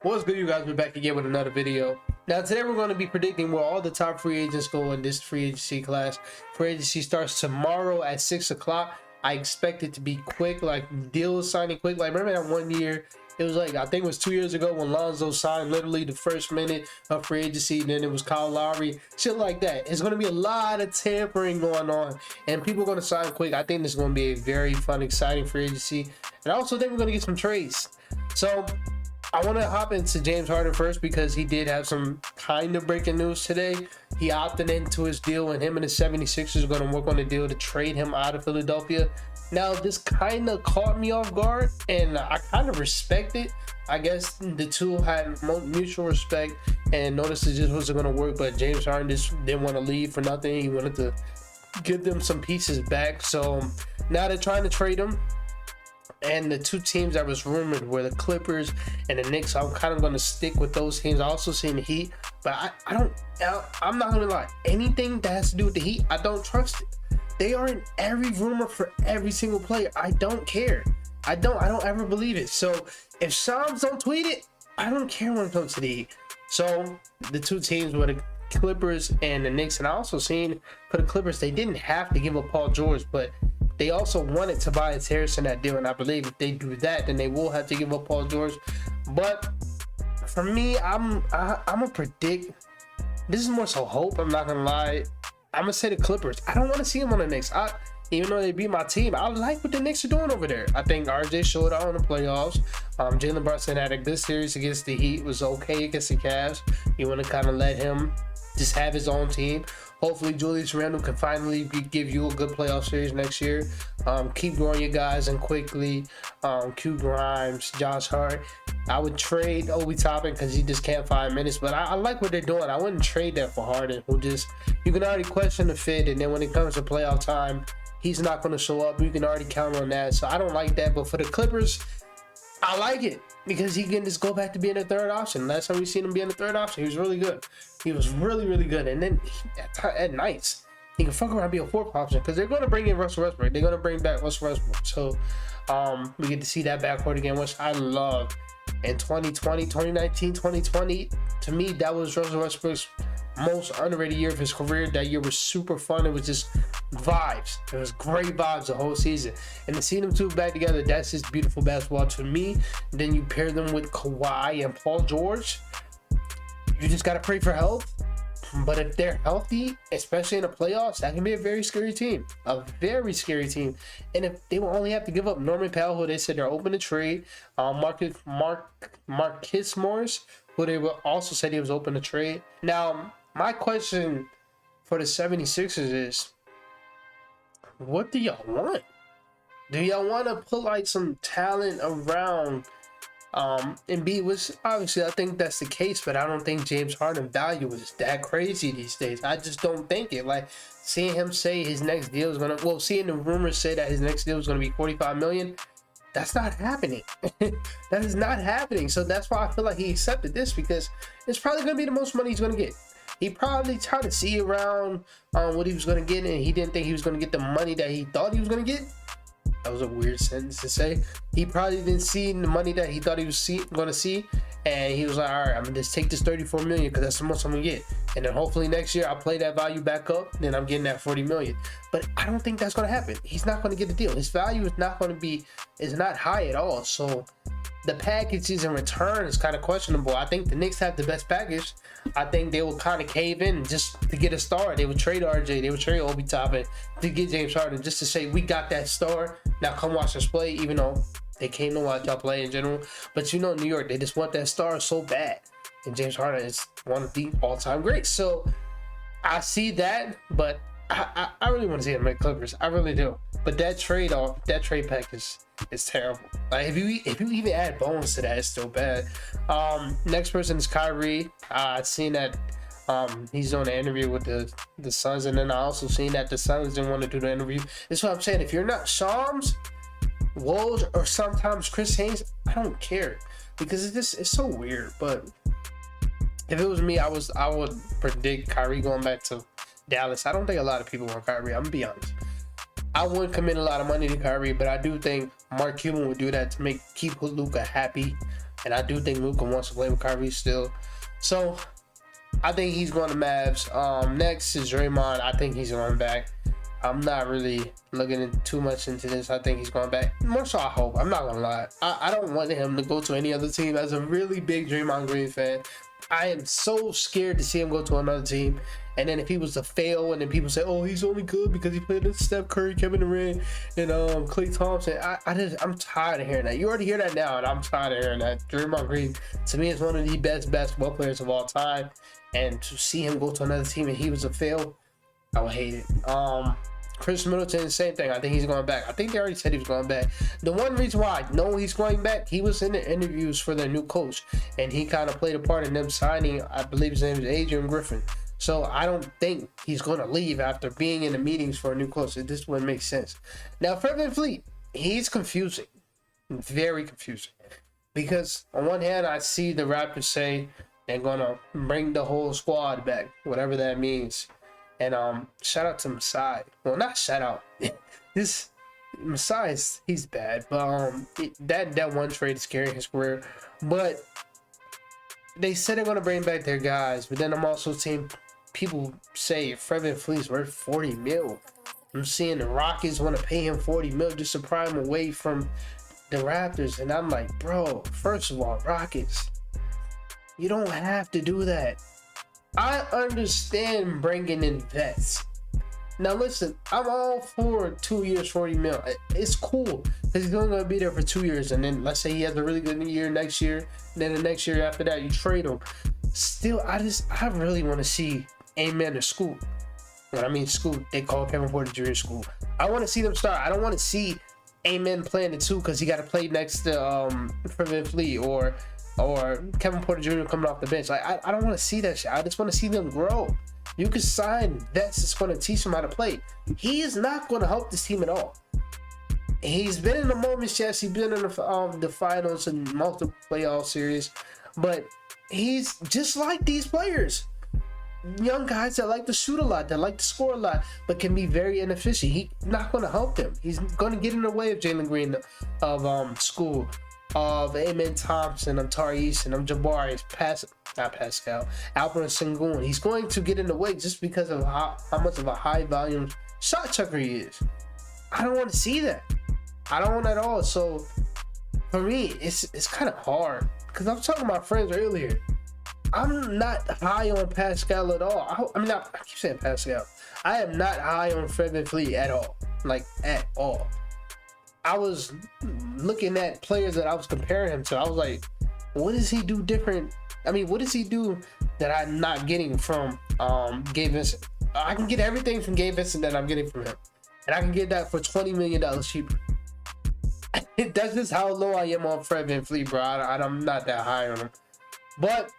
What's good, you guys? We're back again with another video. Now today we're going to be predicting where all the top free agents go in this free agency class. Free agency starts tomorrow at 6 o'clock. I expect it to be quick, like deals signing quick. Like remember that one year, it was like, I think it was 2 years ago when Lonzo signed literally the first minute of free agency, and then it was Kyle Lowry, shit like that. It's going to be a lot of tampering going on, and people are going to sign quick. I think this is going to be a very fun, exciting free agency, and I also think we're going to get some trades. So I want to hop into James Harden first because he did have some kind of breaking news today. He opted into his deal, and him and the 76ers are going to work on a deal to trade him out of Philadelphia. Now, this kind of caught me off guard, and I kind of respect it. I guess the two had mutual respect and noticed it just wasn't going to work, but James Harden just didn't want to leave for nothing. He wanted to give them some pieces back. So now they're trying to trade him. And the two teams that was rumored were the Clippers and the Knicks. So I'm kind of going to stick with those teams. I also seen the Heat, but I'm not going to lie. Anything that has to do with the Heat, I don't trust it. They are in every rumor for every single player. I don't care. I don't ever believe it. So if Shams don't tweet it, I don't care when it comes to the Heat. So the two teams were the Clippers and the Knicks. And I also seen for the Clippers, they didn't have to give up Paul George, but they also wanted Tobias Harris in that deal, and I believe if they do that, then they will have to give up Paul George. But for me, I'm gonna predict. This is more so hope. I'm not gonna lie. I'm gonna say the Clippers. I don't want to see them on the Knicks. Even though they beat my team, I like what the Knicks are doing over there. I think RJ showed out in the playoffs. Jalen Brunson had a good series against the Heat. Was okay against the Cavs. You want to kind of let him just have his own team. Hopefully Julius Randle can finally give you a good playoff series next year. Keep growing your guys and quickly. Q Grimes, Josh Hart. I would trade Obi Toppin because he just can't find minutes, but I like what they're doing. I wouldn't trade that for Harden, who just, you can already question the fit, and then when it comes to playoff time, he's not going to show up. You can already count on that. So I don't like that. But for the Clippers, I like it because he can just go back to being a third option. Last time we seen him being a third option, he was really good. He was really, really good. And then at nights, he can fuck around and be a fourth option because they're going to bring in Russell Westbrook. They're going to bring back Russell Westbrook. So we get to see that backcourt again, which I love. In 2020, 2019, 2020, to me, that was Russell Westbrook's most underrated year of his career. That year was super fun. It was just vibes. It was great vibes the whole season. And to see them two back together, that's just beautiful basketball to me. And then you pair them with Kawhi and Paul George. You just got to pray for health. But if they're healthy, especially in the playoffs, that can be a very scary team. A very scary team. And if they will only have to give up Norman Powell, who they said they're open to trade, Marcus Morris, who they will also said he was open to trade. Now, my question for the 76ers is, what do y'all want? Do y'all want to put like some talent around Embiid? Which obviously I think that's the case, but I don't think James Harden value is that crazy these days. I just don't think it. Like seeing him say his next deal is seeing the rumors say that his next deal is gonna be $45 million. That's not happening. That is not happening. So that's why I feel like he accepted this, because it's probably gonna be the most money he's gonna get. He probably tried to see around what he was gonna get, and he didn't think he was gonna get the money that he thought he was gonna get. That was a weird sentence to say. He probably didn't see the money that he thought he was going to see, and he was like, all right, I'm going to just take this $34 million because that's the most I'm going to get. And then hopefully next year I'll play that value back up, then I'm getting that $40 million. But I don't think that's going to happen. He's not going to get the deal. His value is not going to be, is not high at all. So the packages in return is kind of questionable. I think the Knicks have the best package. I think they will kind of cave in just to get a star. They would trade RJ, they would trade Obi Toppin to get James Harden, just to say, we got that star. Now come watch us play, even though they came to watch y'all play in general. But you know, New York, they just want that star so bad. And James Harden is one of the all-time greats. So I see that, but I really want to see him make Clippers. I really do. But that trade package is terrible. Like if you even add Bones to that, it's still bad. Next person is Kyrie. I seen that he's doing an interview with the Suns, and then I also seen that the Suns didn't want to do the interview. That's what I'm saying. If you're not Shams, Woj, or sometimes Chris Haynes, I don't care, because it's so weird. But if it was me, I would predict Kyrie going back to Dallas. I don't think a lot of people want Kyrie. I'm gonna be honest. I wouldn't commit a lot of money to Kyrie, but I do think Mark Cuban would do that to keep Luka happy. and I do think Luka wants to play with Kyrie still. So I think he's going to Mavs. Next is Draymond. I think he's going back. I'm not really looking too much into this. I think he's going back. More so, I hope. I'm not gonna lie. I don't want him to go to any other team. As a really big Draymond Green fan, I am so scared to see him go to another team. And then if he was to fail, and then people say, "Oh, he's only good because he played with Steph Curry, Kevin Durant, and Klay Thompson." I'm tired of hearing that. You already hear that now, and I'm tired of hearing that. Draymond Green, to me, is one of the best basketball players of all time. And to see him go to another team and he was a fail, I would hate it. Chris Middleton, same thing. I think he's going back. I think they already said he was going back. The one reason why I know he's going back, he was in the interviews for their new coach, and he kind of played a part in them signing, I believe his name is Adrian Griffin. So I don't think he's going to leave after being in the meetings for a new coach. This wouldn't make sense. Now, Fred VanVleet, he's confusing. Very confusing. Because on one hand, I see the Raptors say they're going to bring the whole squad back, whatever that means. And shout out to Masai. Well, not shout out. This Masai he's bad, but that one trade is carrying his career. But they said they're gonna bring back their guys, but then I'm also seeing people say Fred VanVleet's worth $40 million. I'm seeing the Rockets want to pay him $40 million just to pry him away from the Raptors, and I'm like, bro, first of all, Rockets, you don't have to do that. I understand bringing in vets. Now listen, I'm all for 2 years, $40 million. It's cool because he's only gonna be there for 2 years, and then let's say he has a really good year next year, and then the next year after that you trade him. Still, I really want to see Amen to Scoot. When I mean Scoot, they call Kevin Porter Jr. Scoot. I want to see them start. I don't want to see Amen playing the two because he got to play next to Fred VanVleet or Kevin Porter Jr. coming off the bench. Like I don't want to see that shit. I just want to see them grow. You can sign vets that's going to teach him how to play. He is not going to help this team at all. He's been in the moments, yes. He's been in the finals and multiple playoff series, but he's just like these players. Young guys that like to shoot a lot, that like to score a lot, but can be very inefficient. He's not going to help them. He's going to get in the way of Jalen Green, of School, of Amen Thompson, of Tari Eason, of Jabari, not Pascal, Alperen Sengun. He's going to get in the way just because of how much of a high volume shot chucker he is. I don't want to see that. I don't want that at all. So for me, it's kind of hard because I was talking to my friends earlier. I'm not high on Pascal at all. I keep saying Pascal. I am not high on Fred VanVleet at all. Like, at all. I was looking at players that I was comparing him to. I was like, what does he do different? I mean, what does he do that I'm not getting from Gabe Vincent? I can get everything from Gabe Vincent that I'm getting from him. And I can get that for $20 million cheaper. That's just how low I am on Fred VanVleet, bro. I'm not that high on him. But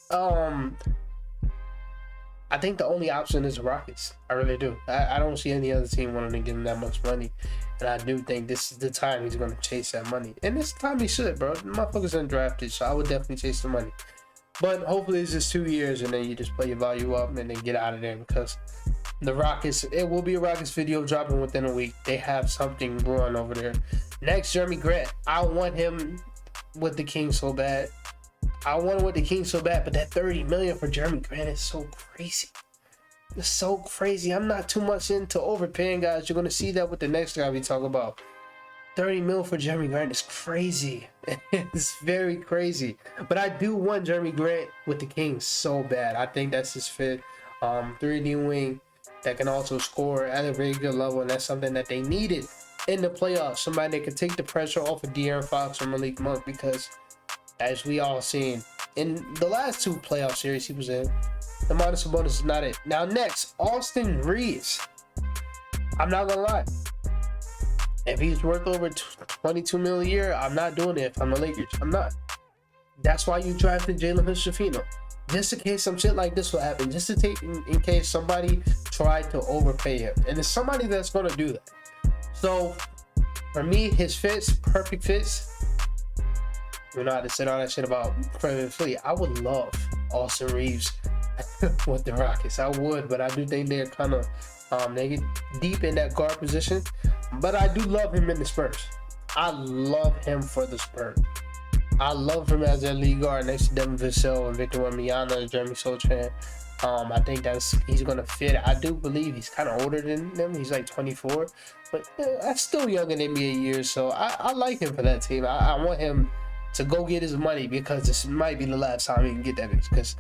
I think the only option is the Rockets. I really do. I don't see any other team wanting to give him that much money. And I do think this is the time he's going to chase that money. And this time he should, bro. The motherfucker's undrafted, so I would definitely chase the money. But hopefully it's just 2 years and then you just play your value up and then get out of there, because the Rockets, it will be a Rockets video dropping within a week. They have something brewing over there. Next, Jeremy Grant. I want him with the Kings so bad. But that $30 million for Jeremy Grant is so crazy. It's so crazy. I'm not too much into overpaying guys. You're going to see that with the next guy we talk about. $30 million for Jeremy Grant is crazy. It's very crazy. But I do want Jeremy Grant with the Kings so bad. I think that's his fit. 3D wing that can also score at a very good level, and that's something that they needed in the playoffs. Somebody that can take the pressure off of De'Aaron Fox or Malik Monk, because as we all seen in the last two playoff series he was in, the minus bonus is not it. Now next, Austin Reeves. I'm not gonna lie. If he's worth over $22 million a year, I'm not doing it if I'm the Lakers. I'm not. That's why you drafted Jalen Hood-Schifino. Just in case some shit like this will happen. Just to take in case somebody tried to overpay him. And it's somebody that's gonna do that. So for me, his fits, perfect fits. You know, I just said all that shit about Fred VanVleet. I would love Austin Reeves with the Rockets. I would, but I do think they're kind of they get deep in that guard position. But I do love him in the Spurs. I love him for the Spurs. I love him as a lead guard next to Devin Vassell and Victor Wembanyama, Jeremy Sochan. I think he's gonna fit. I do believe he's kind of older than them. He's like 24, but that's still young in NBA years. So I like him for that team. I want him to go get his money because this might be the last time he can get that. Because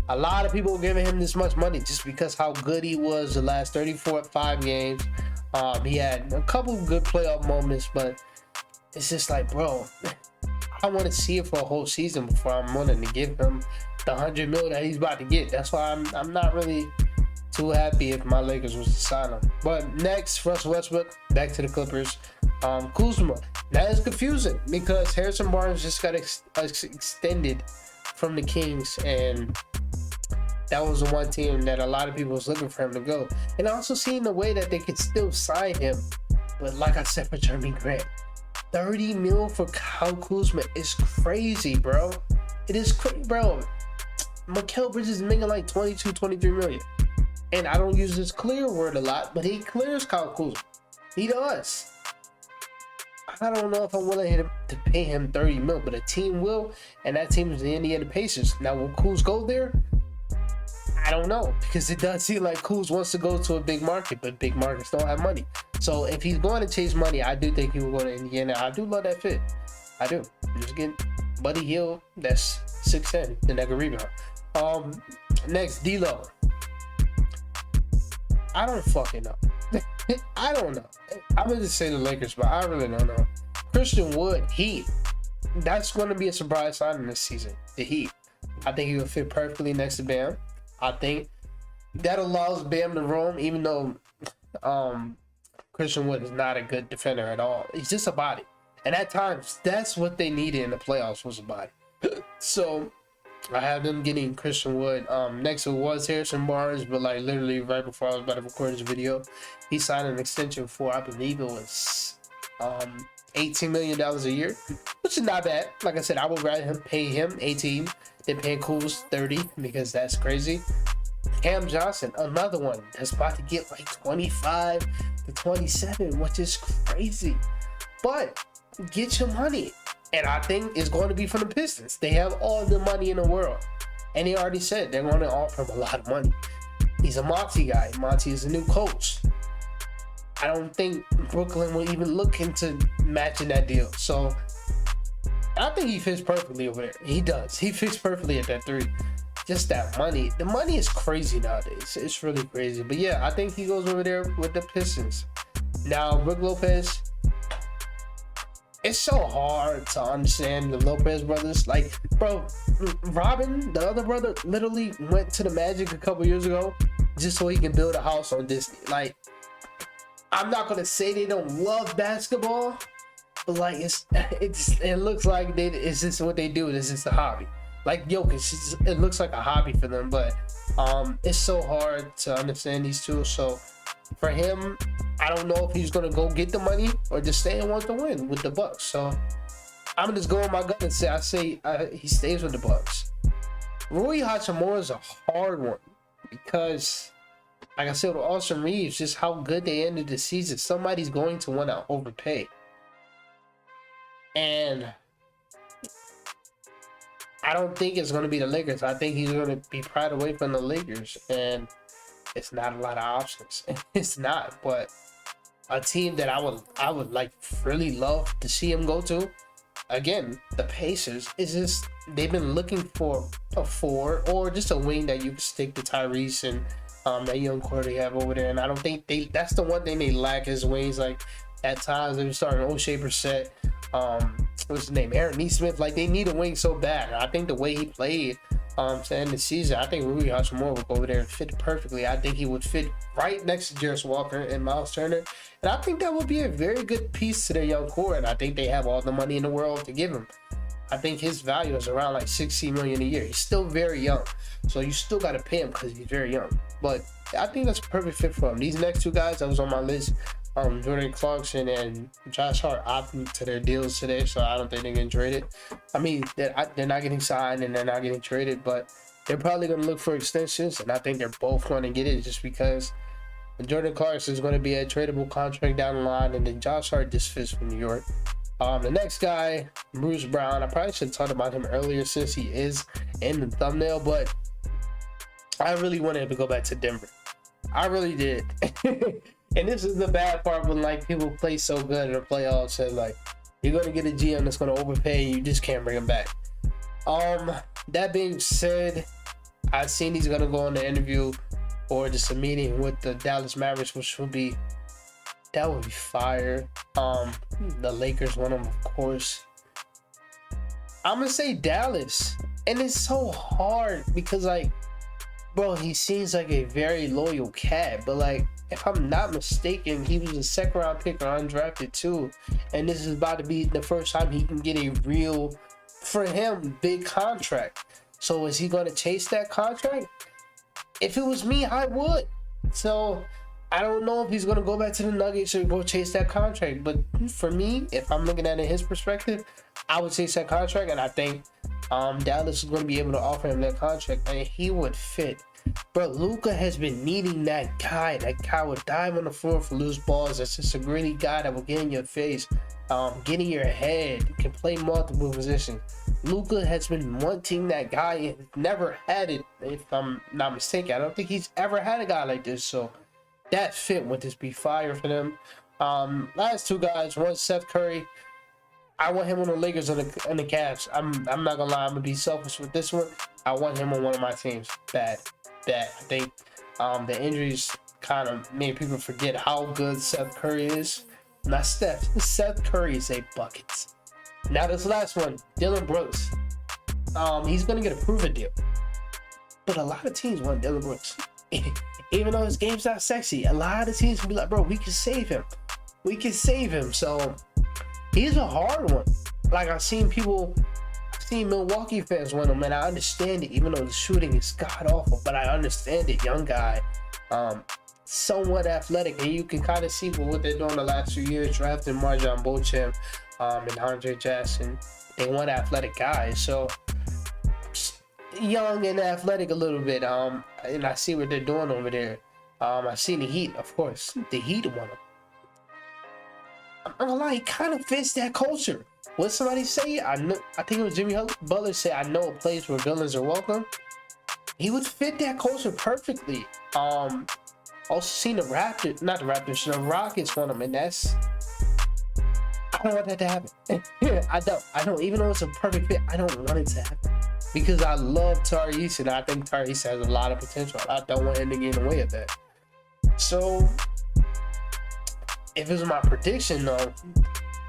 a lot of people are giving him this much money just because how good he was the last 35 games. He had a couple good playoff moments, but it's just like, bro, I want to see it for a whole season before I'm willing to give him the $100 million that he's about to get. That's why I'm not really too happy if my Lakers was to sign him. But next, Russell Westbrook, back to the Clippers. Kuzma, that is confusing because Harrison Barnes just got extended from the Kings, and that was the one team that a lot of people was looking for him to go. And also seeing the way that they could still sign him, but like I said for Jeremy Grant, $30 million for Kyle Kuzma is crazy, bro. It is crazy, bro. Mikal Bridges is making like 23 million. And I don't use this clear word a lot, but he clears Kyle Kuzma. He does. I don't know if I'm willing to pay him $30 million, but a team will, and that team is the Indiana Pacers. Now, will Kuz go there? I don't know, because it does seem like Kuz wants to go to a big market, but big markets don't have money. So if he's going to chase money, I do think he will go to Indiana. I do love that fit. I do. Just getting Buddy Hield, that's 6'10", and that can rebound. Next, D-Lo. I don't fucking know. I don't know. I'm going to say the Lakers, but I really don't know. Christian Wood, Heat. That's going to be a surprise signing this season. The Heat. I think he will fit perfectly next to Bam. I think that allows Bam to roam, even though Christian Wood is not a good defender at all. He's just a body. And at times, that's what they needed in the playoffs, was a body. So I have them getting Christian Wood. Next it was Harrison Barnes, but like literally right before I was about to record this video, he signed an extension for, I believe it was $18 million a year, which is not bad. Like I said, I would rather pay him 18 than paying Kuz 30 because that's crazy. Cam Johnson, another one that's about to get like 25 to 27, which is crazy. But get your money. And I think it's going to be from the Pistons. They have all the money in the world. And they already said they're going to offer him a lot of money. He's a Monty guy. Monty is a new coach. I don't think Brooklyn will even look into matching that deal. So I think he fits perfectly over there. He does. He fits perfectly at that 3. Just that money. The money is crazy nowadays. It's really crazy. But yeah, I think he goes over there with the Pistons. Now, Brook Lopez. It's so hard to understand the Lopez brothers. Like, bro, Robin, the other brother, literally went to the Magic a couple years ago just so he can build a house on Disney. Like, I'm not gonna say they don't love basketball, but like it looks like it's just what they do. It's just a hobby. Like Jokic, it looks like a hobby for them, but it's so hard to understand these two. So for him, I don't know if he's gonna go get the money or just stay and want to win with the Bucks. So I'm just going my gut and say he stays with the Bucks. Rui Hachimura is a hard one because, like I said with Austin Reeves, just how good they ended the season. Somebody's going to want to overpay, and I don't think it's going to be the Lakers. I think he's going to be pried away from the Lakers, and it's not a lot of options. It's not, but a team that I would like really love to see him go to, again, the Pacers, is just they've been looking for a 4 or just a wing that you can stick to Tyrese and that young core they have over there. And I don't think that's the one thing they lack is wings. Like at times they were starting O'Shea Brissett, what's his name, Aaron Nesmith. Like they need a wing so bad. I think the way he played to end the season, I think Rui Hachimura would go over there and fit perfectly. I think he would fit right next to Jarris Walker and Miles Turner, and I think that would be a very good piece to their young core. And I think they have all the money in the world to give him. I think his value is around like $60 million a year. He's still very young, so you still got to pay him because he's very young. But I think that's a perfect fit for him. These next 2 guys that was on my list, Jordan Clarkson and Josh Hart, opting to their deals today, so I don't think they're getting traded. I mean, they're not getting signed and they're not getting traded, but they're probably going to look for extensions, and I think they're both going to get it just because Jordan Clarkson is going to be a tradable contract down the line, and then Josh Hart just fits from New York. The next guy, Bruce Brown. I probably should have talked about him earlier since he is in the thumbnail, but I really wanted him to go back to Denver. I really did. And this is the bad part when like people play so good in the playoffs and like you're gonna get a GM that's gonna overpay and you just can't bring him back. That being said, I've seen he's gonna go on the interview or just a meeting with the Dallas Mavericks, which would be fire. The Lakers want him, of course. I'm gonna say Dallas, and it's so hard because like, bro, he seems like a very loyal cat, but like, if I'm not mistaken, he was a second round pick or undrafted too, and this is about to be the first time he can get a real, for him, big contract. So is he going to chase that contract? If it was me, I would. So I don't know if he's going to go back to the Nuggets or go chase that contract. But for me, if I'm looking at it his perspective, I would chase that contract, and I think Dallas is going to be able to offer him that contract, and he would fit. Bro, Luka has been needing that guy. That guy would dive on the floor for loose balls. That's just a gritty guy that will get in your face, get in your head, can play multiple positions. Luka has been wanting that guy and never had it, if I'm not mistaken. I don't think he's ever had a guy like this. So that fit would just be fire for them. Last two guys, one Seth Curry. I want him on the Lakers and the Cavs. I'm not gonna lie, I'm gonna be selfish with this one. I want him on one of my teams. Bad. I think the injuries kind of made people forget how good Seth Curry is. Not Steph. Seth Curry is a bucket. Now this last one, Dylan Brooks. He's gonna get a prove-it deal, but a lot of teams want Dylan Brooks. Even though his game's not sexy, a lot of teams can be like, bro, we can save him. So he's a hard one. Like I've seen Milwaukee fans want him, and I understand it, even though the shooting is god awful, but I understand it. Young guy, somewhat athletic, and you can kind of see what they're doing the last few years, drafting Marjon Beauchamp and Andre Jackson. They want athletic guys, so young and athletic a little bit. And I see what they're doing over there. I seen the Heat, of course. The Heat want him. I'm not gonna lie, he kind of fits that culture. What somebody say? I think it was Jimmy Butler say, "I know a place where villains are welcome." He would fit that culture perfectly. Also seen the Rockets want him, and that's, I don't want that to happen. I don't. Even though it's a perfect fit, I don't want it to happen because I love Tyrese, and I think Tyrese has a lot of potential. I don't want him to get in the way of that. So, if it was my prediction, though,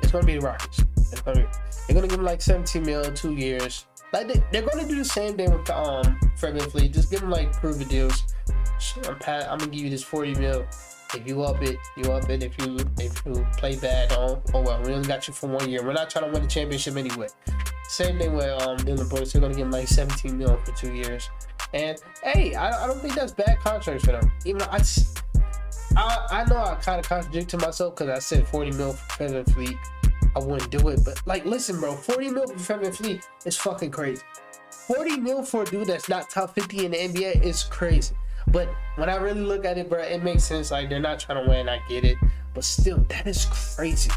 it's gonna be the Rockets. They're gonna give him like 17 mil, 2 years. Like they're gonna do the same thing with Fred VanVleet. Just give him like prove-it deals. I'm gonna give you this 40 mil. If you up it, you up it. If you play bad, oh well, we only got you for 1 year. We're not trying to win the championship anyway. Same thing with Dylan Brooks. They're gonna give him like 17 mil for 2 years. And hey, I don't think that's bad contracts for them. Even though I know I kind of contradicted myself because I said 40 mil for Fred VanVleet. I wouldn't do it, but like, listen, bro, 40 mil for Fred VanVleet is fucking crazy. 40 mil for a dude that's not top 50 in the NBA is crazy. But when I really look at it, bro, it makes sense. Like, they're not trying to win, I get it, but still, that is crazy.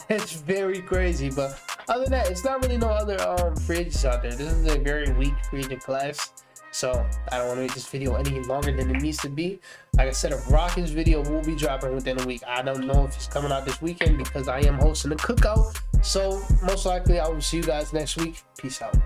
That's very crazy. But other than that, it's not really no other free agents out there. This is a very weak free agent class. So I don't want to make this video any longer than it needs to be. Like I said, a Rockets video will be dropping within a week. I don't know if it's coming out this weekend because I am hosting a cookout. So most likely I will see you guys next week. Peace out.